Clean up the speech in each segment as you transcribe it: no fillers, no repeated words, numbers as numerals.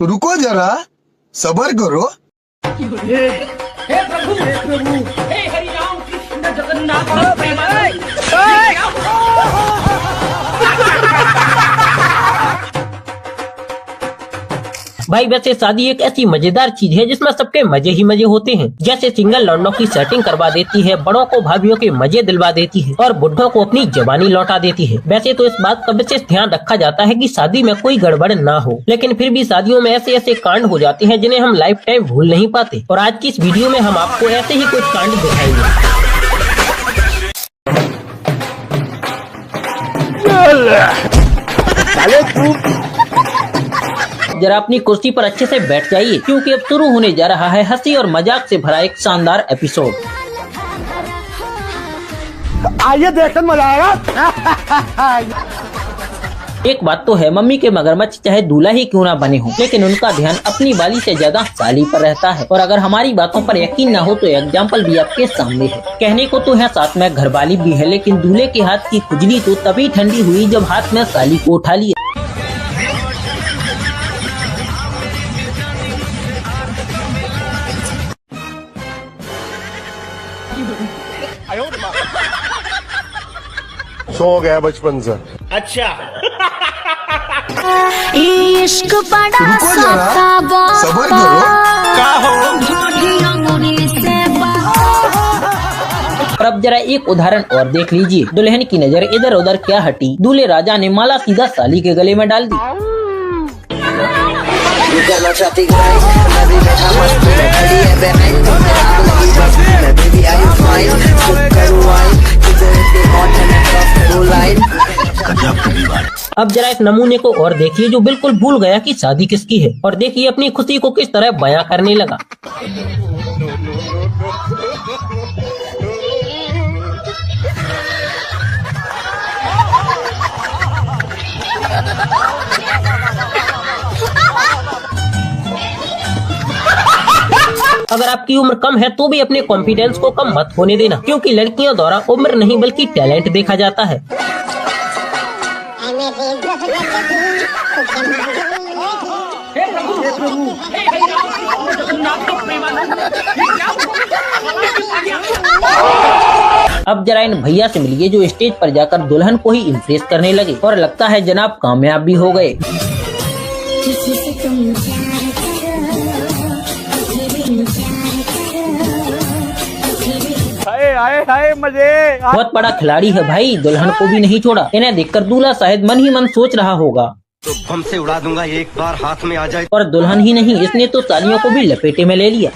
रुको जरा, सबर करो। हे प्रभु, हे हरि राम कृष्ण जगन्नाथ प्रेमानंद। भाई वैसे शादी एक ऐसी मजेदार चीज है जिसमें सबके मजे ही मजे होते हैं। जैसे सिंगल लौंडों की सेटिंग करवा देती है, बड़ों को भाभीियों के मजे दिलवा देती है और बुढ़ों को अपनी जवानी लौटा देती है। वैसे तो इस बात का विशेष ध्यान रखा जाता है कि शादी में कोई गड़बड़ ना हो, लेकिन फिर भी शादियों में ऐसे ऐसे कांड हो जाते हैं जिन्हें हम लाइफ टाइम भूल नहीं पाते। और आज की इस वीडियो में हम आपको ऐसे ही कुछ कांड दिखाएंगे। जरा अपनी कुर्सी पर अच्छे से बैठ जाइए, क्योंकि अब शुरू होने जा रहा है हंसी और मजाक से भरा एक शानदार एपिसोड। आइए देखकर मजा आएगा। एक बात तो है, मम्मी के मगरमच्छ चाहे दूल्हा ही क्यों ना बने हो, लेकिन उनका ध्यान अपनी वाली से ज्यादा साली पर रहता है। और अगर हमारी बातों पर यकीन न हो तो एग्जाम्पल भी आपके सामने है। कहने को तो है साथ में घरवाली भी है, लेकिन दूल्हे के हाथ की खुजली तो तभी ठंडी हुई जब हाथ में साली को उठा लिया। सो गया बचपन से। अच्छा इश्क बड़ा रुको जरा, सबर करो। और अब जरा एक उदाहरण और देख लीजिए। दुल्हन की नजर इधर उधर क्या हटी, दूल्हे राजा ने माला सीधा साली के गले में डाल दी। अब जरा इस नमूने को और देखिए जो बिल्कुल भूल गया कि शादी किसकी है, और देखिए अपनी खुशी को किस तरह बयां करने लगा। अगर आपकी उम्र कम है तो भी अपने कॉन्फिडेंस को कम मत होने देना, क्योंकि लड़कियों द्वारा उम्र नहीं बल्कि टैलेंट देखा जाता है। अब जरा इन भैया से मिलिए जो स्टेज पर जाकर दुल्हन को ही इम्प्रेस करने लगे, और लगता है जनाब कामयाब भी हो गए। हाय मजे। बहुत बड़ा खिलाड़ी है भाई, दुल्हन को भी नहीं छोड़ा। इन्हें देखकर दूल्हा शायद मन ही मन सोच रहा होगा तो बम से उड़ा दूंगा एक बार हाथ में आ जाए। और दुल्हन ही नहीं, इसने तो सालियों को भी लपेटे में ले लिया।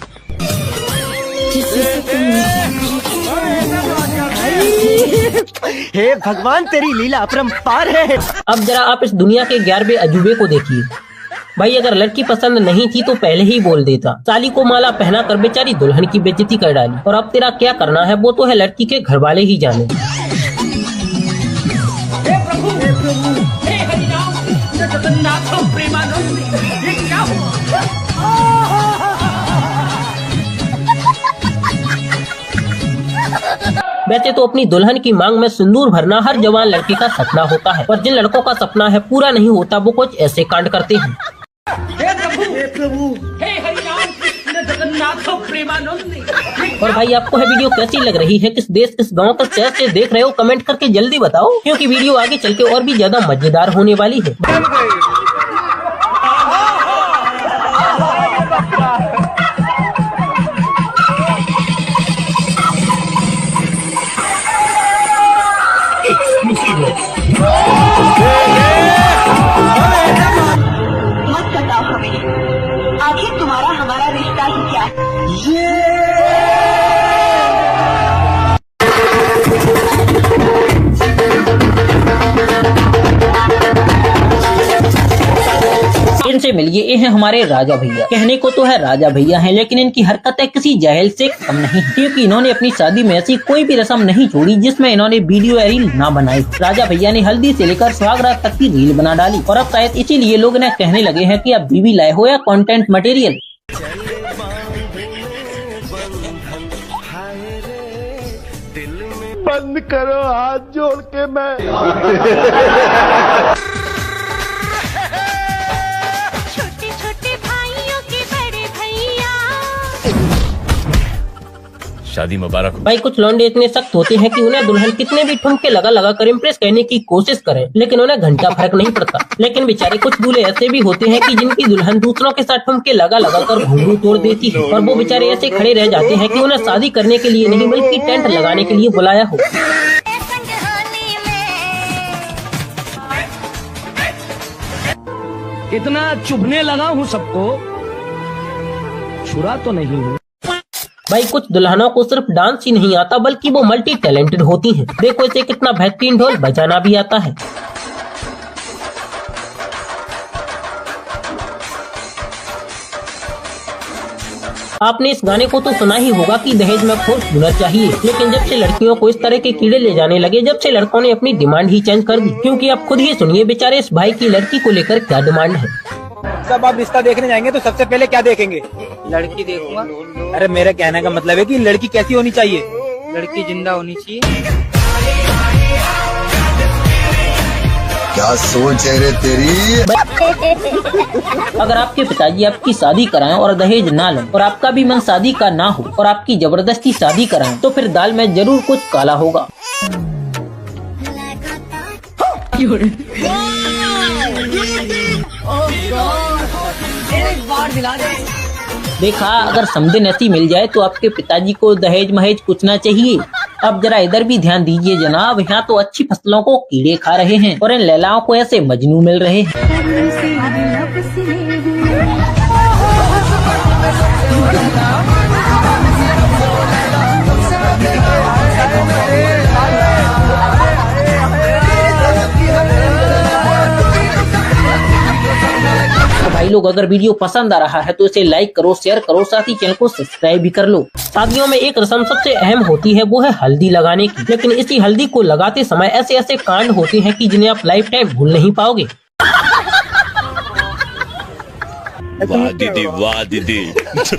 हे भगवान तेरी लीला अपरंपार है। अब जरा आप इस दुनिया के 11वें अजूबे को देखिए। भाई अगर लड़की पसंद नहीं थी तो पहले ही बोल देता। साली को माला पहना कर बेचारी दुल्हन की बेइज्जती कर डाली, और अब तेरा क्या करना है वो तो है लड़की के घर वाले ही जाने। हे प्रभु, हे हरि राम कृष्ण जगन्नाथ प्रेमानंद। ये क्या हुआ? वैसे तो अपनी दुल्हन की मांग में सिंदूर भरना हर जवान लड़के का सपना होता है, और जिन लड़कों का सपना है पूरा नहीं होता वो कुछ ऐसे कांड करते हैं। हे प्रभु, हे हरि राम कृष्ण जगन्नाथ प्रेमानंद। और भाई आपको है वीडियो कैसी लग रही है, किस देश किस गांव का शहर से देख रहे हो, कमेंट करके जल्दी बताओ, क्योंकि वीडियो आगे चल के और भी ज्यादा मजेदार होने वाली है। मत बताओ हमें, आखिर तुम्हारा हमारा रिश्ता ही क्या है? इनसे मिलिए, ये है हमारे राजा भैया। कहने को तो है राजा भैया हैं, लेकिन इनकी हरकतें किसी जाहिल से कम नहीं, क्योंकि इन्होंने अपनी शादी में ऐसी कोई भी रस्म नहीं छोड़ी जिसमें इन्होंने वीडियो या रील ना बनाई। राजा भैया ने हल्दी से लेकर सुहागरात तक की रील बना डाली, और अब शायद इसीलिए लोग इन्हें कहने लगे हैं कि आप बीवी लाए हो या कंटेंट मटेरियल। बंद करो, हाथ जोड़ के मैं। छोटे छोटे भाइयों के बड़े भैया। शादी मुबारक। भाई कुछ लौंडे इतने सख्त होते हैं कि उन्हें दुल्हन कितने भी ठुमके लगा लगा कर इम्प्रेस करने की कोशिश करें, लेकिन उन्हें घंटा फर्क नहीं पड़ता। लेकिन बेचारे कुछ दूल्हे ऐसे भी होते हैं कि जिनकी दुल्हन दूसरों के साथ ठुमके लगा लगा कर घुंघरू तोड़ देती है, और वो बेचारे ऐसे खड़े रह जाते हैं कि उन्हें शादी करने के लिए नहीं बल्कि टेंट लगाने के लिए बुलाया हो। इतना चुभने लगा हूँ सबको, छुरा तो नहीं हूँ। भाई कुछ दुल्हनों को सिर्फ डांस ही नहीं आता बल्कि वो मल्टी टैलेंटेड होती हैं। देखो इसे कितना बेहतरीन ढोल बजाना भी आता है। आपने इस गाने को तो सुना ही होगा कि दहेज में खोर होना चाहिए, लेकिन जब से लड़कियों को इस तरह के कीड़े ले जाने लगे, जब से लड़कों ने अपनी डिमांड ही चेंज कर दी। क्योंकि आप खुद ही सुनिए बेचारे इस भाई की लड़की को लेकर क्या डिमांड है। जब आप रिश्ता देखने जाएंगे तो सबसे पहले क्या देखेंगे? लड़की देखूंगा। अरे मेरे कहने का मतलब है कि लड़की कैसी होनी चाहिए? लड़की जिंदा होनी चाहिए। क्या सोच है रे तेरी? अगर आपके पिताजी आपकी शादी कराएं और दहेज ना लें, और आपका भी मन शादी का ना हो और आपकी जबरदस्ती शादी कराएं, तो फिर दाल में जरूर कुछ काला होगा। एक बार दिला दे। देखा, अगर समदिन ऐसी मिल जाए तो आपके पिताजी को दहेज महेज कुछ ना चाहिए। अब जरा इधर भी ध्यान दीजिए जनाब, यहाँ तो अच्छी फसलों को कीड़े खा रहे हैं और इन लैलाओं को ऐसे मजनू मिल रहे हैं। भाई लोग, अगर वीडियो पसंद आ रहा है तो इसे लाइक करो, शेयर करो, साथ ही चैनल को सब्सक्राइब भी कर लो। शादियों में एक रस्म सबसे अहम होती है, वो है हल्दी लगाने की। लेकिन इसी हल्दी को लगाते समय ऐसे ऐसे कांड होते हैं कि जिन्हें आप लाइफ टाइम भूल नहीं पाओगे। वाह दीदी, वाह दीदी।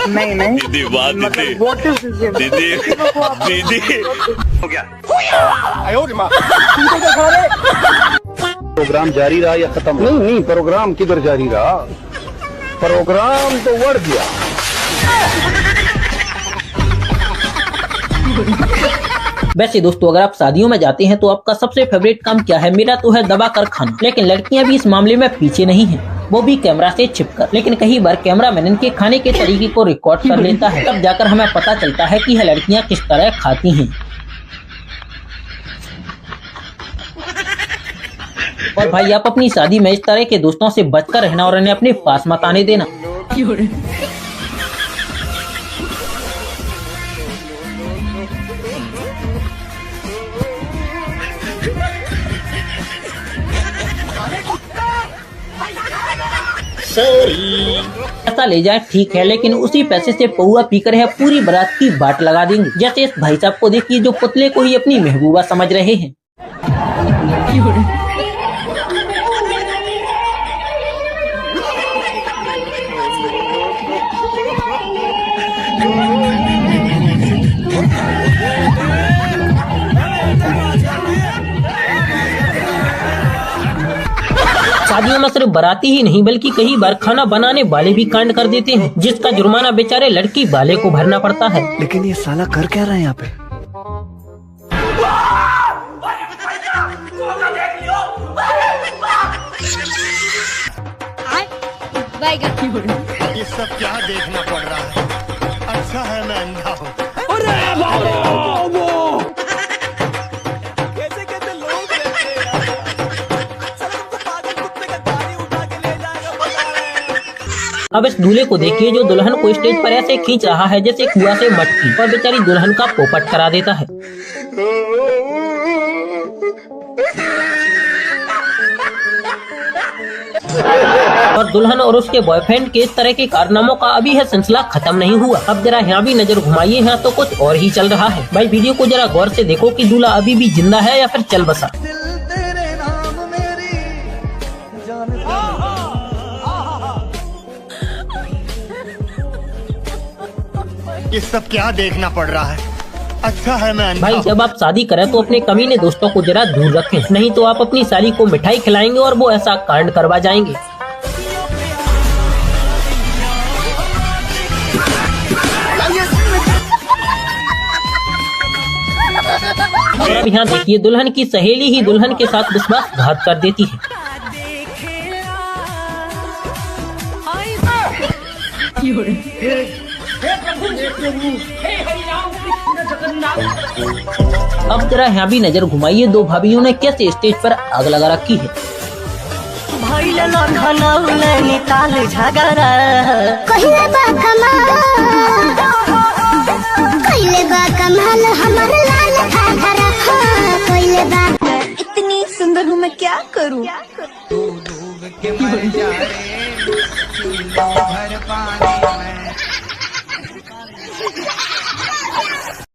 नहीं नहीं दीदी, वाह दीदी। दीदी, दीदी। हो गया। प्रोग्राम जारी रहा या खत्म? नहीं नहीं, प्रोग्राम किधर जारी रहा? प्रोग्राम तो बढ़ गया। वैसे दोस्तों, अगर आप शादियों में जाते हैं तो आपका सबसे फेवरेट काम क्या है? मेरा तो है दबा कर खाना। लेकिन लड़कियां भी इस मामले में पीछे नहीं हैं, वो भी कैमरा से छिपकर। लेकिन कई बार कैमरामैन इनके खाने के तरीके को रिकॉर्ड कर लेता है, तब जाकर हमें पता चलता है कि यह लड़कियां किस तरह खाती हैं। और भाई, आप अपनी शादी में इस तरह के दोस्तों से बचकर रहना और इन्हें अपने पास मत आने देना। ऐसा ले जाए ठीक है, लेकिन उसी पैसे से पौआ पीकर है पूरी बारात की बाट लगा देंगे। जैसे इस भाई साहब को देखिए जो पुतले को ही अपनी महबूबा समझ रहे हैं। शादियों में सिर्फ बाराती ही नहीं बल्कि कई बार खाना बनाने वाले भी कांड कर देते हैं, जिसका जुर्माना बेचारे लड़की वाले को भरना पड़ता है। लेकिन ये साला कर क्या रहा है यहाँ पे? ये सब क्या देखना पड़ रहा है? अच्छा है मैं अंधा हूँ। कैसे कैसे लोग रहते हैं यार? साला तुमको पागल कुत्ते का दाढ़ी उठा के ले जाएगा, बता रहे हैं। अब इस दूल्हे को देखिए जो दुल्हन को स्टेज पर ऐसे खींच रहा है जैसे कुआं से मटकी, और बेचारी दुल्हन का पोपट करा देता है। और दुल्हन और उसके बॉयफ्रेंड के इस तरह के कारनामों का अभी है सिलसिला खत्म नहीं हुआ। अब जरा यहाँ भी नजर घुमाइए, यहाँ तो कुछ और ही चल रहा है। भाई वीडियो को जरा गौर से देखो कि दूल्हा अभी भी जिंदा है या फिर चल बसा। ये सब क्या देखना पड़ रहा है? अच्छा है ना भाई जब आप शादी करें तो अपने कमीने दोस्तों को जरा दूर रखें, नहीं तो आप अपनी साली को मिठाई खिलाएंगे और वो ऐसा कांड करवा जाएंगे। और अब यहाँ देखिए, दुल्हन की सहेली ही दुल्हन के साथ विश्वासघात कर देती है। अब जरा यहाँ भी नजर घुमाइए, दो भाभीयों ने कैसे स्टेज पर आग लगा रखी है। इतनी सुंदर हूँ मैं क्या करूँ।